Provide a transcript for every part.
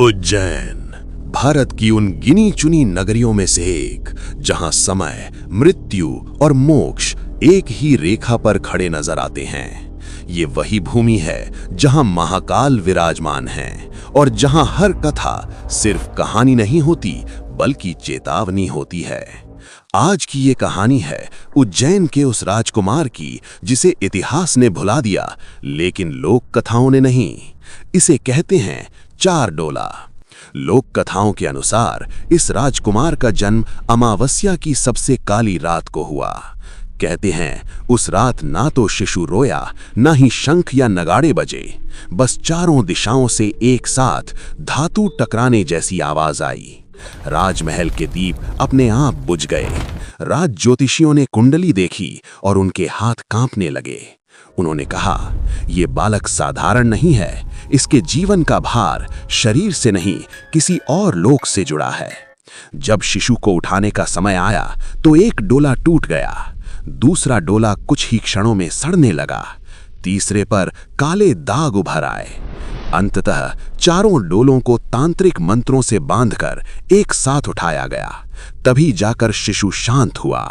उज्जैन भारत की उन गिनी चुनी नगरियों में से एक, जहां समय, मृत्यु और मोक्ष एक ही रेखा पर खड़े नजर आते हैं। ये वही भूमि है जहां महाकाल विराजमान हैं और जहां हर कथा सिर्फ कहानी नहीं होती बल्कि चेतावनी होती है। आज की ये कहानी है उज्जैन के उस राजकुमार की जिसे इतिहास ने भुला दिया, लेकिन लोक कथाओं ने नहीं। इसे कहते हैं चार डोला। लोक कथाओं के अनुसार इस राजकुमार का जन्म अमावस्या की सबसे काली रात को हुआ। कहते हैं उस रात ना तो शिशु रोया, ना ही शंख या नगाड़े बजे, बस चारों दिशाओं से एक साथ धातु टकराने जैसी आवाज आई। राजमहल के दीप अपने आप बुझ गए। राज ज्योतिषियों ने कुंडली देखी और उनके हाथ कांपने लगे। उन्होंने कहा, यह बालक साधारण नहीं है, इसके जीवन का भार शरीर से नहीं किसी और लोक से जुड़ा है। जब शिशु को उठाने का समय आया तो एक डोला टूट गया, दूसरा डोला कुछ ही क्षणों में सड़ने लगा, तीसरे पर काले दाग उभर आए। अंततः चारों डोलों को तांत्रिक मंत्रों से बांधकर एक साथ उठाया गया, तभी जाकर शिशु शांत हुआ।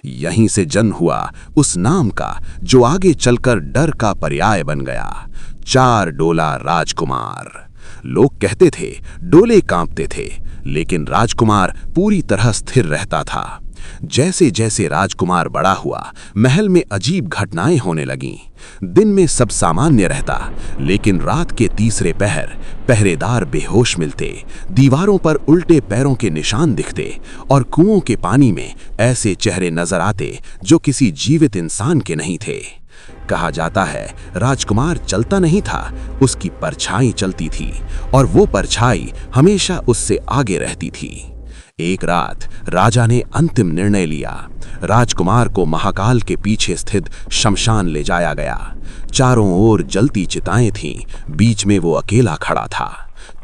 यहीं से जन्म हुआ उस नाम का जो आगे चलकर डर का पर्याय बन गया, चार डोला राजकुमार। लोग कहते थे डोले कांपते थे, लेकिन राजकुमार पूरी तरह स्थिर रहता था। जैसे जैसे राजकुमार बड़ा हुआ, महल में अजीब घटनाएं होने लगीं। दिन में सब सामान्य रहता, लेकिन रात के तीसरे पहर पहरेदार बेहोश मिलते, दीवारों पर उल्टे पैरों के निशान दिखते और कुओं के पानी में ऐसे चेहरे नजर आते जो किसी जीवित इंसान के नहीं थे। कहा जाता है राजकुमार चलता नहीं था, उसकी परछाई चलती थी और वो परछाई हमेशा उससे आगे रहती थी। एक रात राजा ने अंतिम निर्णय लिया। राजकुमार को महाकाल के पीछे स्थित शमशान ले जाया गया। चारों ओर जलती चिताएं थीं, बीच में वो अकेला खड़ा था।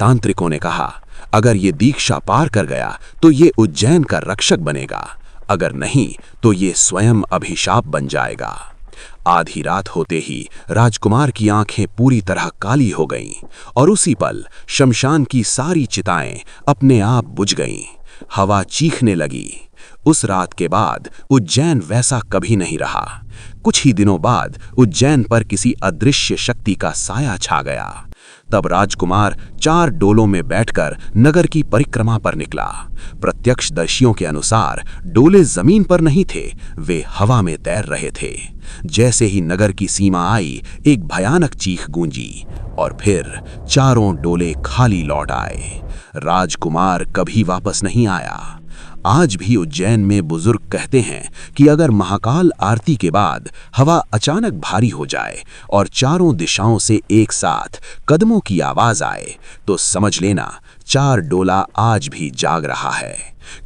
तांत्रिकों ने कहा, अगर ये दीक्षा पार कर गया तो ये उज्जैन का रक्षक बनेगा, अगर नहीं तो ये स्वयं अभिशाप बन जाएगा। आधी रात होते ही राजकुमार की आंखें पूरी तरह काली हो गईं और उसी पल शमशान की सारी चिताएं अपने आप बुझ गईं। हवा चीखने लगी। उस रात के बाद उज्जैन वैसा कभी नहीं रहा। कुछ ही दिनों बाद उज्जैन पर किसी अदृश्य शक्ति का साया छा गया। तब राजकुमार चार डोलों में बैठकर नगर की परिक्रमा पर निकला। प्रत्यक्षदर्शियों के अनुसार डोले जमीन पर नहीं थे, वे हवा में तैर रहे थे। जैसे ही नगर की सीमा आई, एक भयानक चीख गूंजी और फिर चारों डोले खाली लौट आए। राजकुमार कभी वापस नहीं आया। आज भी उज्जैन में बुजुर्ग कहते हैं कि अगर महाकाल आरती के बाद हवा अचानक भारी हो जाए और चारों दिशाओं से एक साथ कदमों की आवाज आए, तो समझ लेना चार डोला आज भी जाग रहा है।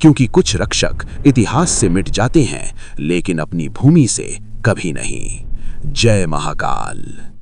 क्योंकि कुछ रक्षक इतिहास से मिट जाते हैं, लेकिन अपनी भूमि से कभी नहीं। जय महाकाल।